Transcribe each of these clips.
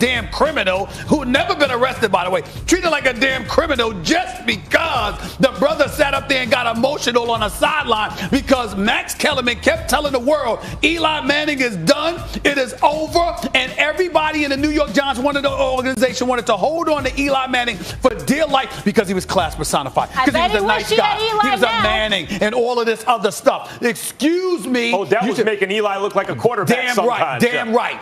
damn criminal who had never been arrested, by the way, treated like a damn criminal just because the brother sat up there and got emotional on a sideline because Max Kellerman kept telling the world Eli Manning is done, it is over, and everybody in the New York Giants organization wanted to hold on to Eli Manning for dear life because he was class personified. Because he was a nice guy. He was a Manning and all of this other stuff. Excuse me. Odell was making Eli look like a quarterback sometimes. Damn right.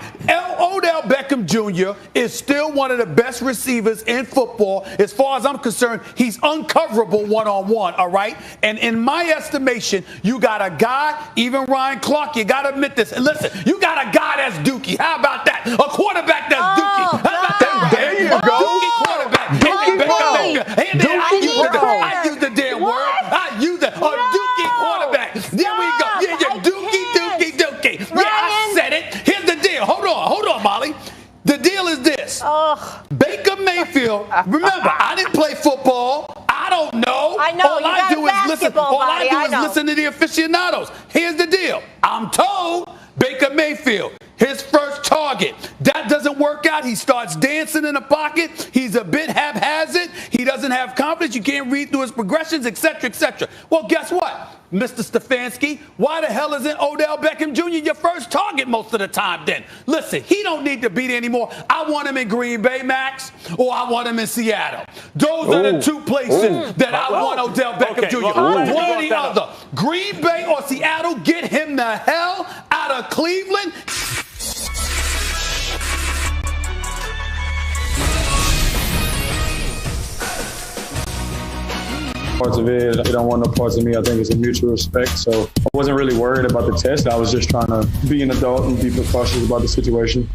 Odell Beckham Jr. is still one of the best receivers in football. As far as I'm concerned, he's uncoverable one-on-one, all right? And in my estimation, you got a guy, even Ryan Clark, you got to admit this. And listen, you got a guy that's dookie. How about that? A quarterback that's dookie. How about that? There you go. Dookie quarterback. I use the damn word. I use the dookie quarterback. There we go. Yeah, dookie. Yeah, I said it. Here's the deal. Hold on, Molly. The deal is this. Baker Mayfield, remember, I didn't play football. I don't know. I know. All I do is listen to the aficionados. Here's the deal. I'm told Baker Mayfield, his first target. That doesn't work out. He starts dancing in the pocket. He's a bit haphazard. He doesn't have confidence. You can't read through his progressions, etc., etc. Well, guess what, Mr. Stefanski? Why the hell isn't Odell Beckham Jr. your first target most of the time then? Listen, he don't need to be there anymore. I want him in Green Bay, Max, or I want him in Seattle. Those are the two places that I want Odell Beckham Jr. One or the other. Green Bay or Seattle, get him the hell out of Cleveland. Parts of it, they don't want no parts of me. I think it's a mutual respect. So I wasn't really worried about the test. I was just trying to be an adult and be cautious about the situation.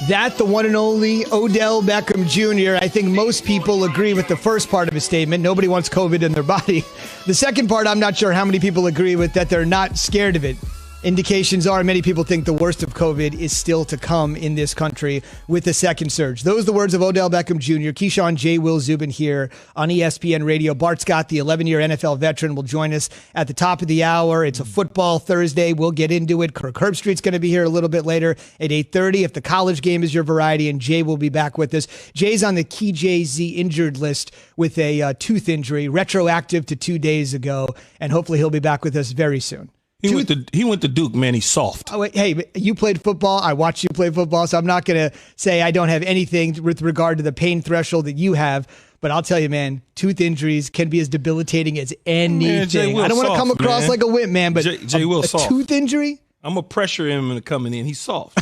That, the one and only Odell Beckham Jr. I think most people agree with the first part of his statement. Nobody wants COVID in their body. The second part, I'm not sure how many people agree with, that they're not scared of it. Indications are many people think the worst of COVID is still to come in this country with the second surge. Those are the words of Odell Beckham Jr. Keyshawn J. Will Zubin here on ESPN Radio. Bart Scott, the 11-year NFL veteran, will join us at the top of the hour. It's a football Thursday. We'll get into it. Kirk Herbstreit's going to be here a little bit later at 8:30 if the college game is your variety, and Jay will be back with us. Jay's on the Key Jay-Z injured list with a tooth injury, retroactive to 2 days ago, and hopefully he'll be back with us very soon. He went to Duke, man. He's soft. Oh, wait, hey, you played football. I watched you play football, so I'm not going to say I don't have anything with regard to the pain threshold that you have. But I'll tell you, man, tooth injuries can be as debilitating as anything. Man, I don't want to come across like a wimp, man, but Jay Will a soft. Tooth injury? I'm going to pressure him into coming in. He's soft.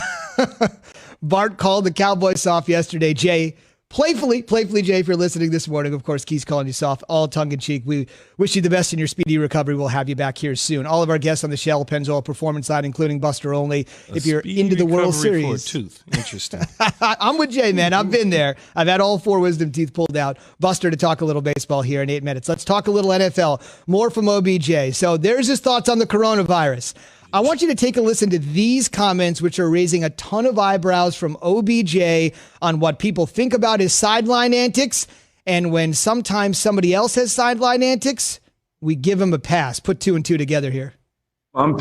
Bart called the Cowboys soft yesterday. Jay, playfully, Jay, if you're listening this morning, of course, Keith's calling you soft, all tongue-in-cheek. We wish you the best in your speedy recovery. We'll have you back here soon. All of our guests on the Shell Pennzoil Performance line, including Buster Olney, if you're into the World Series. For a tooth. Interesting. I'm with Jay, man. I've been there. I've had all 4 wisdom teeth pulled out. Buster to talk a little baseball here in 8 minutes. Let's talk a little NFL. More from OBJ. So there's his thoughts on the coronavirus. I want you to take a listen to these comments, which are raising a ton of eyebrows from OBJ on what people think about his sideline antics. And when sometimes somebody else has sideline antics, we give him a pass. Put 2 and 2 together here. I'm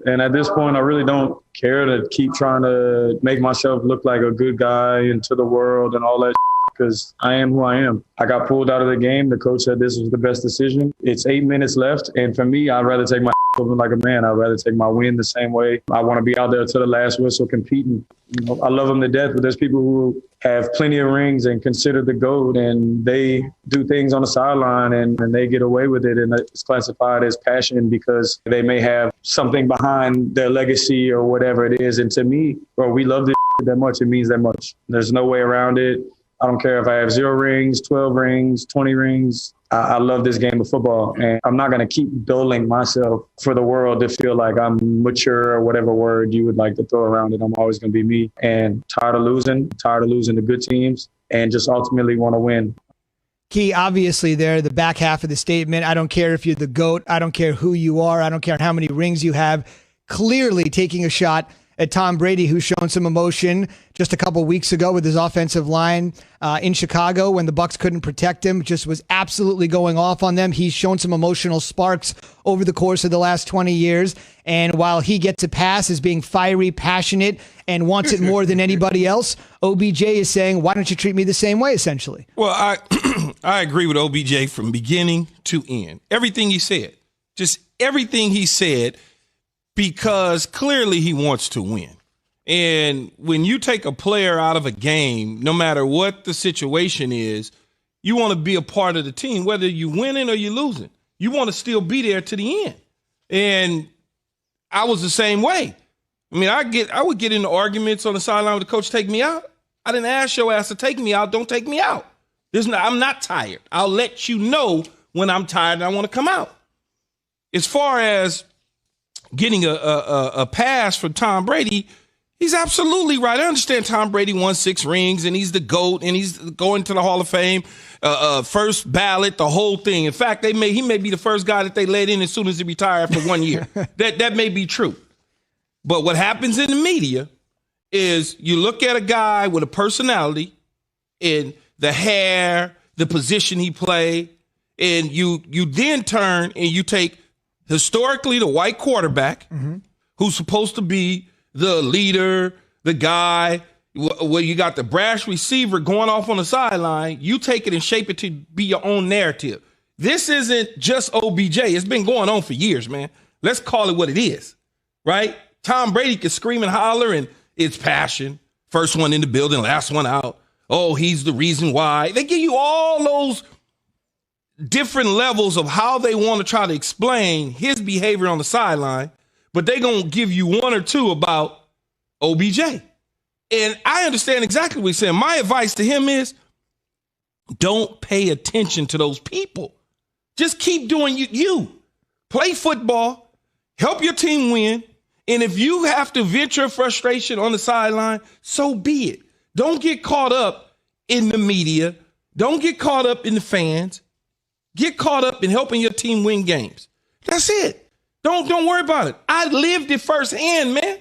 and at this point, I really don't care to keep trying to make myself look like a good guy into the world and all that because I am who I am. I got pulled out of the game. The coach said this was the best decision. It's 8 minutes left. And for me, I'd rather take my like a man. I'd rather take my win the same way. I want to be out there to the last whistle competing. You know, I love them to death, but there's people who have plenty of rings and consider the GOAT, and they do things on the sideline and they get away with it, and it's classified as passion because they may have something behind their legacy or whatever it is. And to me, bro, we love this that much. It means that much. There's no way around it. I don't care if I have 0 rings, 12 rings, 20 rings. I love this game of football, and I'm not going to keep dulling myself for the world to feel like I'm mature or whatever word you would like to throw around it. I'm always going to be me, and tired of losing to good teams, and just ultimately want to win. Key, obviously there, the back half of the statement, I don't care if you're the GOAT. I don't care who you are. I don't care how many rings you have. Clearly taking a shot at Tom Brady, who's shown some emotion just a couple weeks ago with his offensive line in Chicago when the Bucs couldn't protect him, just was absolutely going off on them. He's shown some emotional sparks over the course of the last 20 years. And while he gets a pass as being fiery, passionate, and wants it more than anybody else, OBJ is saying, why don't you treat me the same way, essentially? Well, I agree with OBJ from beginning to end. Everything he said. Just everything he said, because clearly he wants to win. And when you take a player out of a game, no matter what the situation is, you want to be a part of the team, whether you're winning or you're losing. You want to still be there to the end. And I was the same way. I mean, I would get into arguments on the sideline with the coach, take me out. I didn't ask your ass to take me out. Don't take me out. I'm not tired. I'll let you know when I'm tired and I want to come out. As far as getting a pass from Tom Brady, he's absolutely right. I understand Tom Brady won 6 rings and he's the GOAT and he's going to the Hall of Fame, first ballot, the whole thing. In fact, he may be the first guy that they let in as soon as he retired for 1 year. That may be true. But what happens in the media is you look at a guy with a personality and the hair, the position he played, and you then turn and you take historically the white quarterback who's supposed to be the leader, the guy, where you got the brash receiver going off on the sideline, you take it and shape it to be your own narrative. This isn't just OBJ. It's been going on for years, man. Let's call it what it is, right? Tom Brady can scream and holler, and it's passion. First one in the building, last one out. Oh, he's the reason why. They give you all those different levels of how they want to try to explain his behavior on the sideline, but they're going to give you 1 or 2 about OBJ. And I understand exactly what he's saying. My advice to him is don't pay attention to those people. Just keep doing you. Play football, help your team win, and if you have to vent your frustration on the sideline, so be it. Don't get caught up in the media. Don't get caught up in the fans. Get caught up in helping your team win games. That's it. Don't worry about it. I lived it firsthand, man.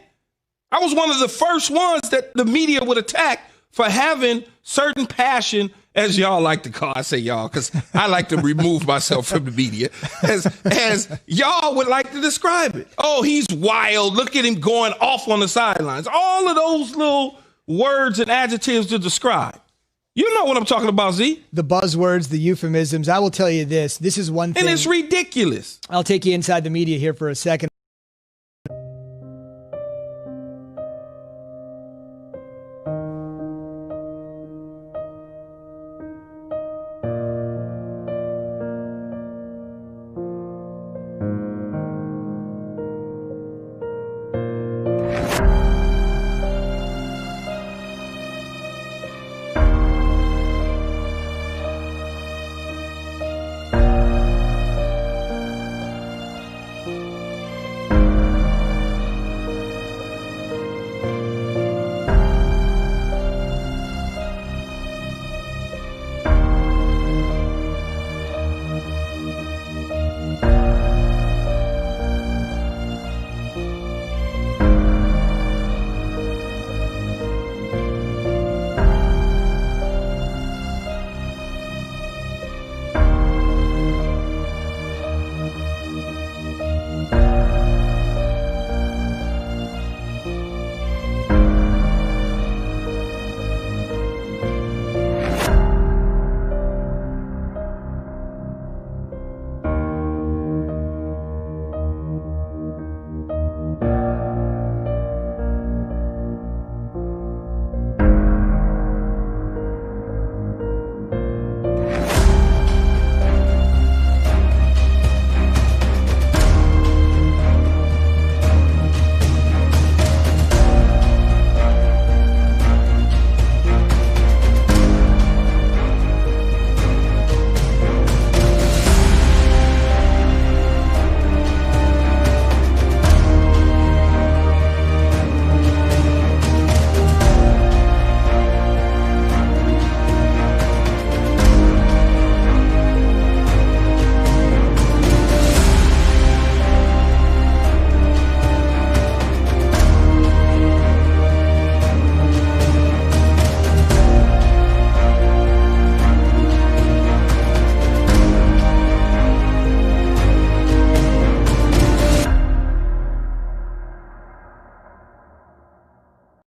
I was one of the first ones that the media would attack for having certain passion, as y'all like to call. I say y'all because I like to remove myself from the media, as y'all would like to describe it. Oh, he's wild. Look at him going off on the sidelines. All of those little words and adjectives to describe. You know what I'm talking about, Z. The buzzwords, the euphemisms. I will tell you this. This is one thing. And it's ridiculous. I'll take you inside the media here for a second.